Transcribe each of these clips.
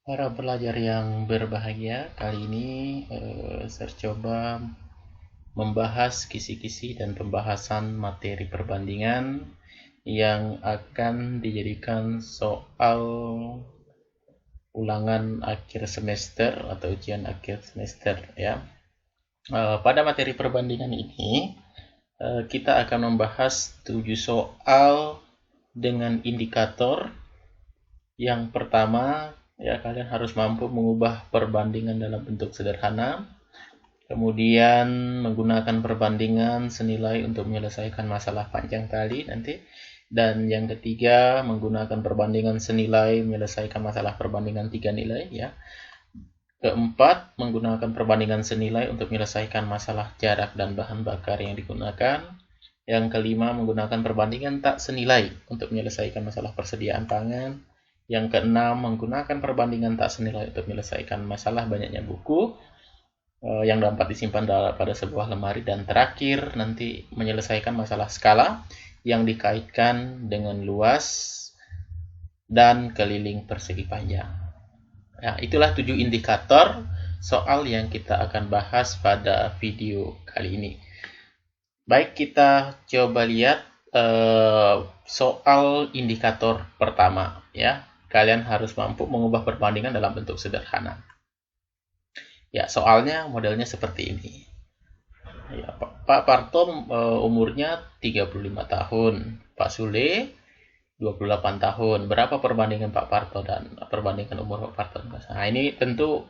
Para pelajar yang berbahagia, kali ini saya coba membahas kisi-kisi dan pembahasan materi perbandingan yang akan dijadikan soal ulangan akhir semester atau ujian akhir semester ya. Pada materi perbandingan ini kita akan membahas 7 soal dengan indikator. Yang pertama, ya kalian harus mampu mengubah perbandingan dalam bentuk sederhana. Kemudian menggunakan perbandingan senilai untuk menyelesaikan masalah panjang tali nanti. Dan yang ketiga, menggunakan perbandingan senilai menyelesaikan masalah perbandingan 3 nilai ya. Keempat, menggunakan perbandingan senilai untuk menyelesaikan masalah jarak dan bahan bakar yang digunakan. Yang kelima, menggunakan perbandingan tak senilai untuk menyelesaikan masalah persediaan pangan. Yang keenam, menggunakan perbandingan tak senilai untuk menyelesaikan masalah banyaknya buku yang dapat disimpan pada sebuah lemari. Dan terakhir, nanti menyelesaikan masalah skala yang dikaitkan dengan luas dan keliling persegi panjang. Nah, itulah 7 indikator soal yang kita akan bahas pada video kali ini. Baik, kita coba lihat soal indikator pertama ya. Kalian harus mampu mengubah perbandingan dalam bentuk sederhana. Ya, soalnya modelnya seperti ini. Ya, Pak Parto umurnya 35 tahun, Pak Sule 28 tahun. Berapa perbandingan Pak Parto dan perbandingan umur Pak Parto? Nah, ini tentu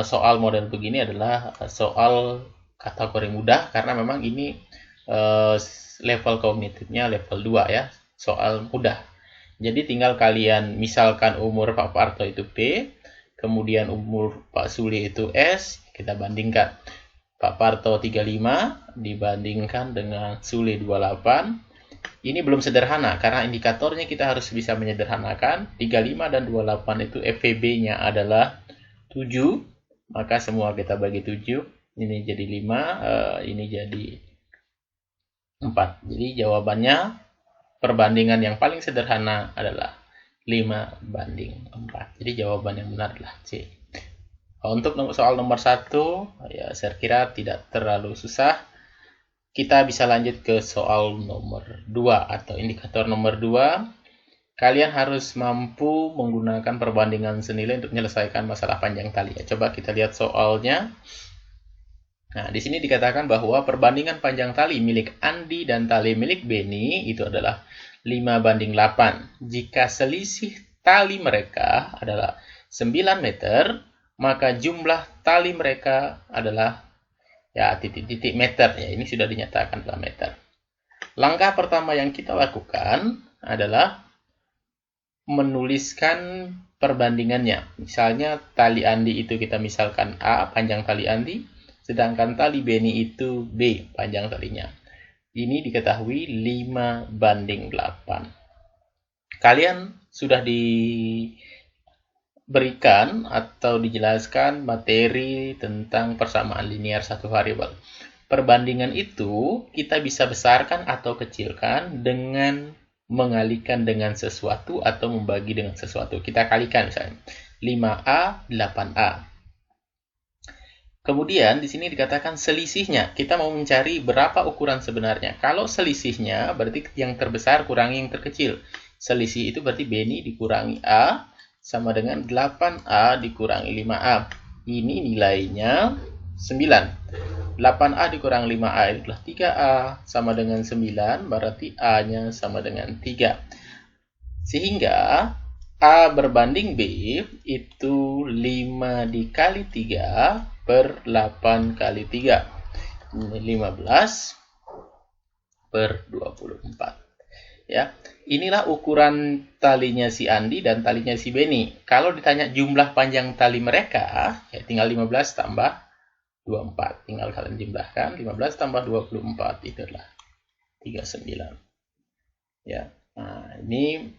soal model begini adalah soal kategori mudah karena memang ini level kognitifnya level 2 ya, soal mudah. Jadi tinggal kalian misalkan umur Pak Parto itu P, kemudian umur Pak Suli itu S, kita bandingkan. Pak Parto 35 dibandingkan dengan Suli 28. Ini belum sederhana karena indikatornya kita harus bisa menyederhanakan. 35 dan 28 itu FVB-nya adalah 7, maka semua kita bagi 7. Ini jadi 5, ini jadi 4. Jadi jawabannya perbandingan yang paling sederhana adalah 5:4. Jadi jawaban yang benar adalah C. Untuk soal nomor 1, ya saya kira tidak terlalu susah. Kita bisa lanjut ke soal nomor 2 atau indikator nomor 2. Kalian harus mampu menggunakan perbandingan senilai untuk menyelesaikan masalah panjang tali. Coba kita lihat soalnya. Nah, di sini dikatakan bahwa perbandingan panjang tali milik Andi dan tali milik Beni itu adalah 5:8. Jika selisih tali mereka adalah 9 meter, maka jumlah tali mereka adalah ya titik-titik meter ya. Ini sudah dinyatakan dalam meter. Langkah pertama yang kita lakukan adalah menuliskan perbandingannya. Misalnya tali Andi itu kita misalkan A, panjang tali Andi, sedangkan tali Beni itu B, panjang talinya. Ini diketahui 5:8. Kalian sudah diberikan atau dijelaskan materi tentang persamaan linear satu variabel. Perbandingan itu kita bisa besarkan atau kecilkan dengan mengalikan dengan sesuatu atau membagi dengan sesuatu. Kita kalikan misalnya 5A, 8A. Kemudian di sini dikatakan selisihnya. Kita mau mencari berapa ukuran sebenarnya. Kalau selisihnya berarti yang terbesar kurangi yang terkecil. Selisih itu berarti Beni dikurangi A sama dengan 8A dikurangi 5A. Ini nilainya 9. 8A dikurang 5A itulah 3A sama dengan 9, berarti A-nya sama dengan 3. Sehingga A berbanding B itu 5 dikali 3 per 8 kali 3. Ini 15 per 24. Ya, inilah ukuran talinya si Andi dan talinya si Beni. Kalau ditanya jumlah panjang tali mereka, ya tinggal 15 tambah 24. Tinggal kalian jumlahkan. 15 tambah 24 itu adalah 39. Ya. Nah, ini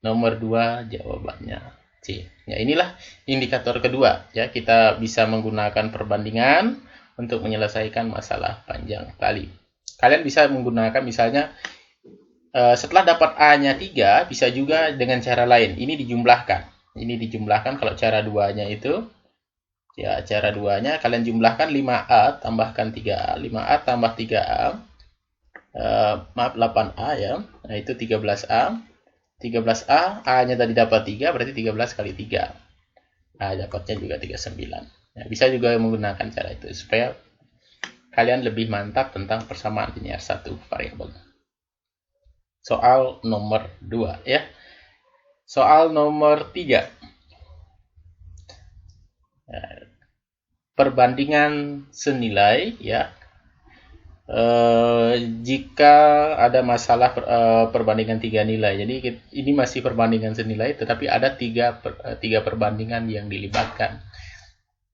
nomor 2 jawabannya C. Ya, inilah indikator kedua. Ya, kita bisa menggunakan perbandingan untuk menyelesaikan masalah panjang tali. Kalian bisa menggunakan misalnya setelah dapat A-nya 3, bisa juga dengan cara lain. Ini dijumlahkan. Ini dijumlahkan kalau cara duanya itu. Ya, cara duanya kalian jumlahkan 5A tambahkan 3A. 5A tambah 3A. Maaf, 8A ya. Nah, itu 13A. 13A, A-nya tadi dapat 3, berarti 13 kali 3. Nah, dapatnya juga 39. Nah, bisa juga menggunakan cara itu supaya kalian lebih mantap tentang persamaan linear satu variabel. Soal nomor 2 ya. Soal nomor 3. Perbandingan senilai ya. Jika ada masalah perbandingan 3 nilai. Jadi ini masih perbandingan senilai, tetapi ada tiga perbandingan yang dilibatkan.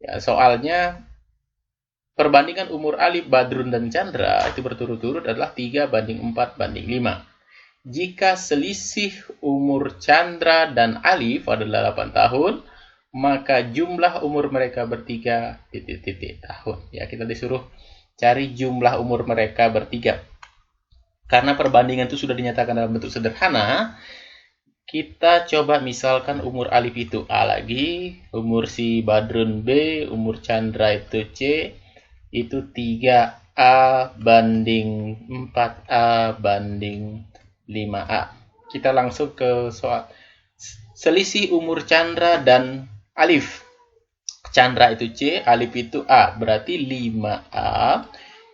Ya, soalnya perbandingan umur Alif, Badrun, dan Chandra itu berturut-turut adalah 3:4:5. Jika selisih umur Chandra dan Alif adalah 8 tahun, maka jumlah umur mereka bertiga ... tahun. Ya, kita disuruh cari jumlah umur mereka bertiga. Karena perbandingan itu sudah dinyatakan dalam bentuk sederhana, kita coba misalkan umur Alif itu A lagi, umur si Badrun B, umur Chandra itu C, itu 3A banding 4A banding 5A. Kita langsung ke soal selisih umur Chandra dan Alif. Chandra itu C, Alif itu A. Berarti 5A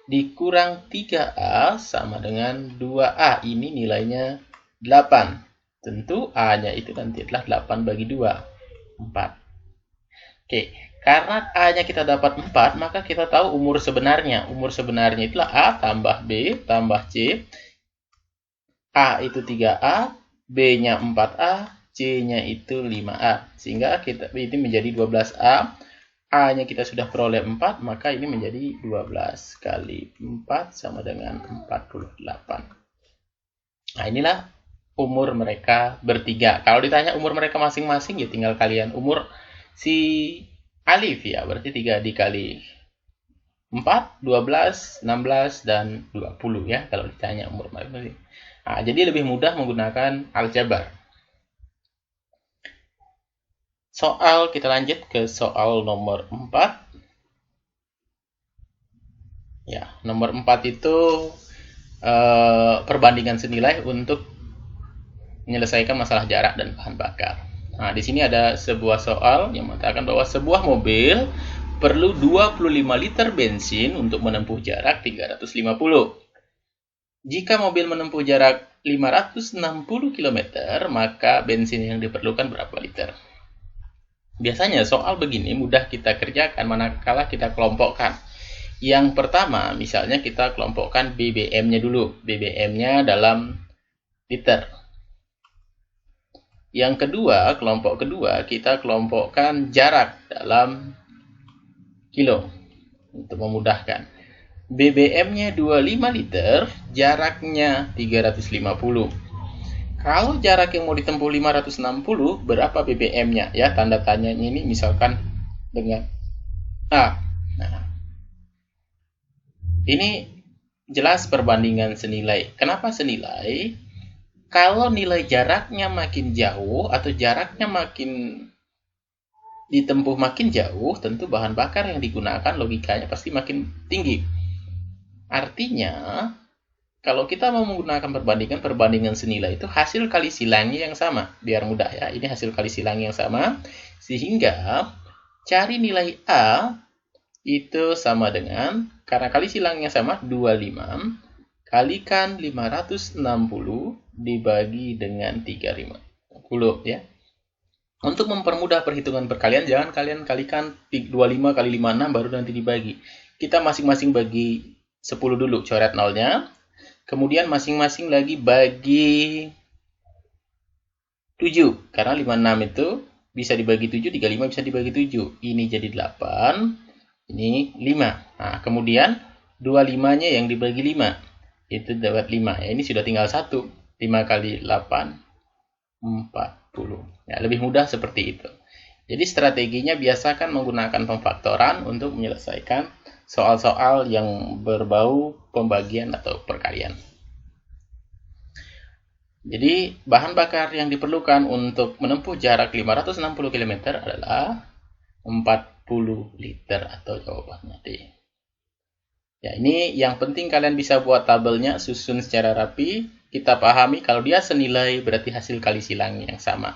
dikurang 3A sama dengan 2A. Ini nilainya 8. Tentu A-nya itu nanti adalah 8 bagi 2. 4. Oke, karena A-nya kita dapat 4, maka kita tahu umur sebenarnya. Umur sebenarnya itulah A tambah B tambah C. A itu 3A, B-nya 4A, C-nya itu 5A. Sehingga ini menjadi 12A. A-nya kita sudah peroleh 4, maka ini menjadi 12 kali 4 sama dengan 48. Nah, inilah umur mereka bertiga. Kalau ditanya umur mereka masing-masing, ya tinggal kalian umur si Alif ya, berarti 3 dikali 4, 12, 16, dan 20 ya, kalau ditanya umur mereka. Nah, jadi lebih mudah menggunakan aljabar. Soal, kita lanjut ke soal nomor 4. Ya, nomor 4 itu perbandingan senilai untuk menyelesaikan masalah jarak dan bahan bakar. Nah, di sini ada sebuah soal yang mengatakan bahwa sebuah mobil perlu 25 liter bensin untuk menempuh jarak 350. Jika mobil menempuh jarak 560 km, maka bensin yang diperlukan berapa liter? Biasanya soal begini mudah kita kerjakan manakala kita kelompokkan. Yang pertama, misalnya kita kelompokkan BBM-nya dulu. BBM-nya dalam liter. Yang kedua, kelompok kedua, kita kelompokkan jarak dalam kilo. Untuk memudahkan. BBM-nya 25 liter, jaraknya 350. Kalau jarak yang mau ditempuh 560, berapa BBM-nya? Ya, tanda tanyanya ini misalkan dengan A. Nah, ini jelas perbandingan senilai. Kenapa senilai? Kalau nilai jaraknya makin jauh atau jaraknya makin ditempuh makin jauh, tentu bahan bakar yang digunakan logikanya pasti makin tinggi. Artinya, kalau kita mau menggunakan perbandingan senilai itu hasil kali silangnya yang sama. Biar mudah ya, ini hasil kali silang yang sama. Sehingga cari nilai A itu sama dengan, karena kali silangnya sama, 25 kalikan 560 dibagi dengan 350 ya. Untuk mempermudah perhitungan perkalian, jangan kalian kalikan 25 kali 56 baru nanti dibagi. Kita masing-masing bagi 10 dulu, coret nolnya. Kemudian masing-masing lagi bagi 7. Karena 56 itu bisa dibagi 7, 35 bisa dibagi 7. Ini jadi 8, ini 5. Nah, kemudian 25-nya yang dibagi 5. Itu dapat 5. Ya, ini sudah tinggal 1. 5 kali 8, 40. Ya, lebih mudah seperti itu. Jadi strateginya biasakan menggunakan pemfaktoran untuk menyelesaikan soal-soal yang berbau pembagian atau perkalian. Jadi bahan bakar yang diperlukan untuk menempuh jarak 560 km adalah 40 liter atau jawabannya D. Ya, ini yang penting kalian bisa buat tabelnya, susun secara rapi. Kita pahami kalau dia senilai berarti hasil kali silang yang sama.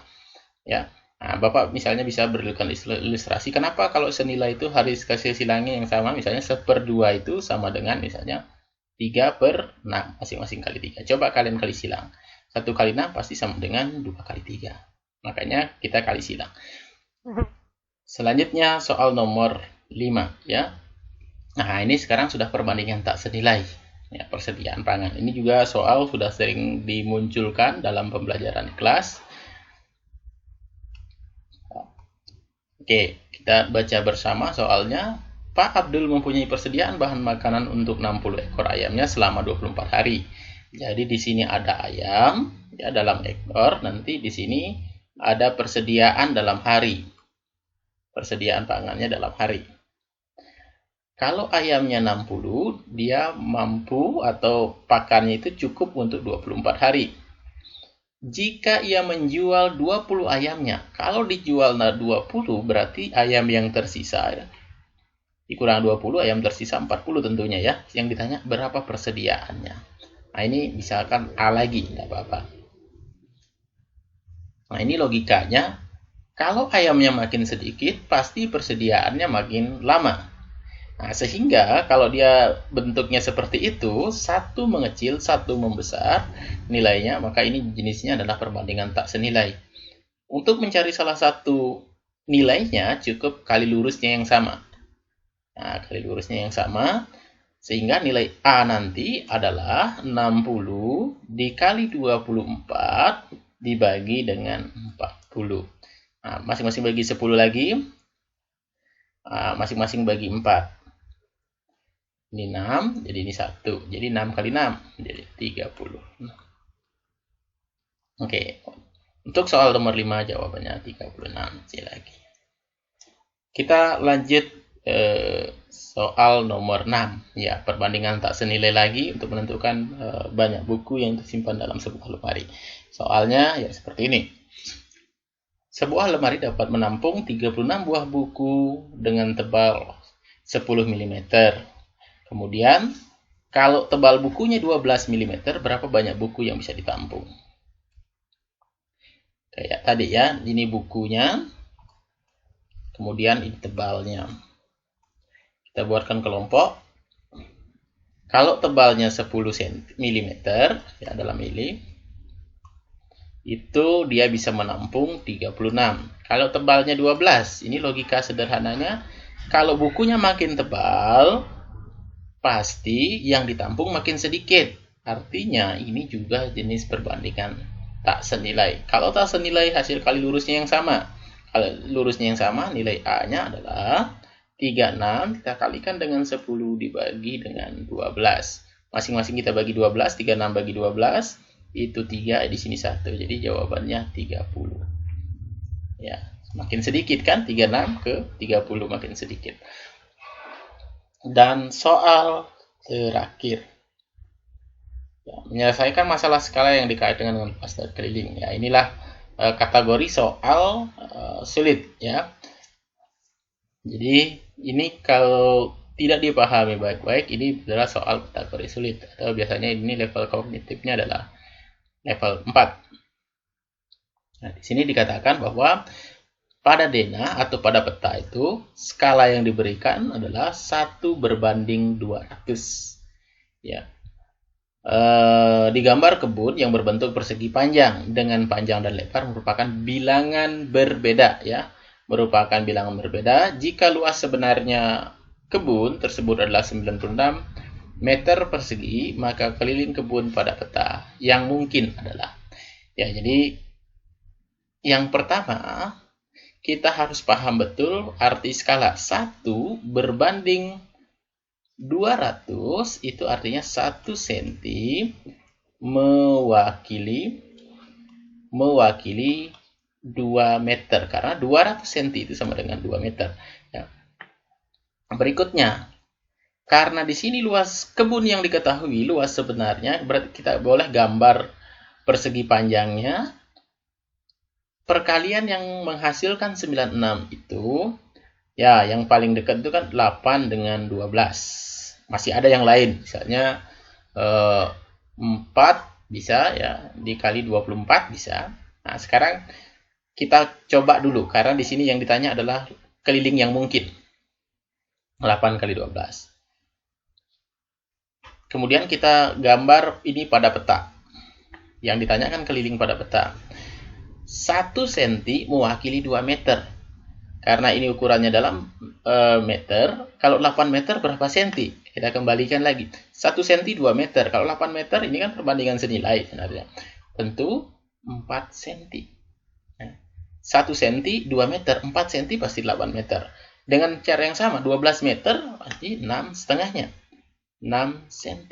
Ya. Nah, Bapak misalnya bisa berikan ilustrasi kenapa kalau senilai itu harus hasil silangnya yang sama, misalnya 1/2 itu sama dengan misalnya 3/6 masing-masing kali 3. Coba kalian kali silang. 1 kali 6 pasti sama dengan 2 kali 3. Makanya kita kali silang. Selanjutnya soal nomor 5 ya. Nah, ini sekarang sudah perbandingan tak senilai. Ya, persediaan pangan. Ini juga soal sudah sering dimunculkan dalam pembelajaran kelas. Oke, kita baca bersama soalnya. Pak Abdul mempunyai persediaan bahan makanan untuk 60 ekor ayamnya selama 24 hari. Jadi di sini ada ayam ya dalam ekor, nanti di sini ada persediaan dalam hari. Persediaan pangannya dalam hari. Kalau ayamnya 60, dia mampu atau pakannya itu cukup untuk 24 hari. Jika ia menjual 20 ayamnya, kalau dijual 20 berarti ayam yang tersisa ya. Dikurang 20, ayam tersisa 40 tentunya ya. Yang ditanya berapa persediaannya. Nah ini misalkan A lagi, nggak apa-apa. Nah ini logikanya, kalau ayamnya makin sedikit, pasti persediaannya makin lama. Nah, sehingga kalau dia bentuknya seperti itu, satu mengecil, satu membesar nilainya, maka ini jenisnya adalah perbandingan tak senilai. Untuk mencari salah satu nilainya, cukup kali lurusnya yang sama. Nah, kali lurusnya yang sama, sehingga nilai A nanti adalah 60 dikali 24 dibagi dengan 40. Nah, masing-masing bagi 10 lagi, masing-masing bagi 4. Ini 6, jadi ini 1. Jadi 6 kali 6, jadi 30. Oke, untuk soal nomor 5 jawabannya 36. Lagi. Kita lanjut soal nomor 6. Ya, perbandingan tak senilai lagi untuk menentukan banyak buku yang tersimpan dalam sebuah lemari. Soalnya ya seperti ini. Sebuah lemari dapat menampung 36 buah buku dengan tebal 10 mm. Kemudian, kalau tebal bukunya 12 mm, berapa banyak buku yang bisa ditampung? Kayak tadi ya, ini bukunya, kemudian ini tebalnya. Kita buatkan kelompok. Kalau tebalnya 10 mm, ya dalam mili, itu dia bisa menampung 36. Kalau tebalnya 12, ini logika sederhananya, kalau bukunya makin tebal, pasti yang ditampung makin sedikit. Artinya ini juga jenis perbandingan tak senilai. Kalau tak senilai hasil kali lurusnya yang sama. Kalau lurusnya yang sama, nilai A-nya adalah 36 kita kalikan dengan 10 dibagi dengan 12. Masing-masing kita bagi 12, 36 bagi 12 itu 3, di sini 1. Jadi jawabannya 30. Ya, makin sedikit kan 36 ke 30 makin sedikit. Dan soal terakhir, ya, menyelesaikan masalah skala yang dikaitkan dengan luas dan keliling. Ya, inilah kategori soal sulit. Ya, jadi ini kalau tidak dipahami baik-baik, ini adalah soal kategori sulit. Atau biasanya ini level kognitifnya adalah level 4. Nah, di sini dikatakan bahwa pada dena atau pada peta itu, skala yang diberikan adalah 1/200. Ya. Di gambar kebun yang berbentuk persegi panjang dengan panjang dan lebar merupakan bilangan berbeda. Ya. Merupakan bilangan berbeda. Jika luas sebenarnya kebun tersebut adalah 96 meter persegi, maka keliling kebun pada peta yang mungkin adalah. Ya, jadi yang pertama, kita harus paham betul arti skala 1 berbanding 200 itu artinya 1 cm mewakili 2 meter karena 200 cm itu sama dengan 2 meter. Ya. Berikutnya, karena di sini luas kebun yang diketahui luas sebenarnya, berarti kita boleh gambar persegi panjangnya, perkalian yang menghasilkan 96 itu, ya yang paling dekat itu kan 8 dengan 12. Masih ada yang lain, misalnya 4 bisa ya, dikali 24 bisa. Nah, sekarang kita coba dulu, karena di sini yang ditanya adalah keliling yang mungkin. 8 kali 12. Kemudian kita gambar ini pada peta. Yang ditanyakan keliling pada peta. 1 cm mewakili 2 meter. Karena ini ukurannya dalam meter, kalau 8 meter berapa senti? Kita kembalikan lagi. 1 cm 2 meter. Kalau 8 meter ini kan perbandingan senilai sebenarnya. Tentu 4 cm. 1 cm 2 meter, 4 cm pasti 8 meter. Dengan cara yang sama, 12 meter pasti 6 setengahnya. 6 cm.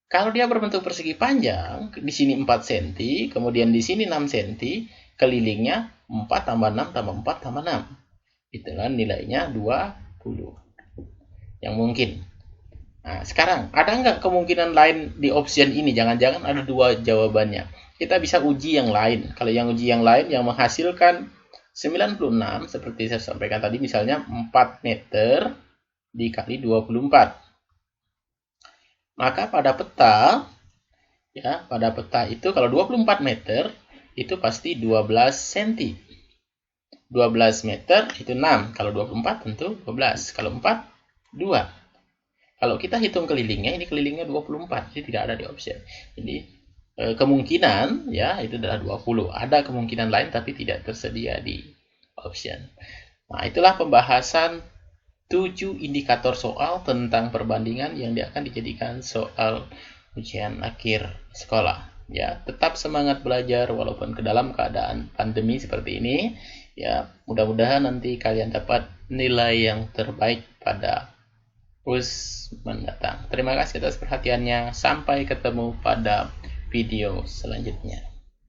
Kalau dia berbentuk persegi panjang, di sini 4 cm, kemudian di sini 6 cm, kelilingnya 4 tambah 6 tambah 4 tambah 6. Itu kan nilainya 20. Yang mungkin. Nah, sekarang, ada nggak kemungkinan lain di option ini? Jangan-jangan ada 2 jawabannya. Kita bisa uji yang lain. Kalau yang uji yang lain yang menghasilkan 96, seperti saya sampaikan tadi, misalnya 4 meter dikali 24. Maka pada peta, ya, pada peta itu kalau 24 meter, itu pasti 12 cm. 12 meter itu 6. Kalau 24 tentu 12. Kalau 4, 2. Kalau kita hitung kelilingnya, ini kelilingnya 24. Jadi tidak ada di option. Jadi kemungkinan ya itu adalah 20. Ada kemungkinan lain tapi tidak tersedia di option. Nah, itulah pembahasan 7 indikator soal tentang perbandingan yang akan dijadikan soal ujian akhir sekolah. Ya, tetap semangat belajar walaupun ke dalam keadaan pandemi seperti ini. Ya, mudah-mudahan nanti kalian dapat nilai yang terbaik pada US mendatang. Terima kasih atas perhatiannya. Sampai ketemu pada video selanjutnya.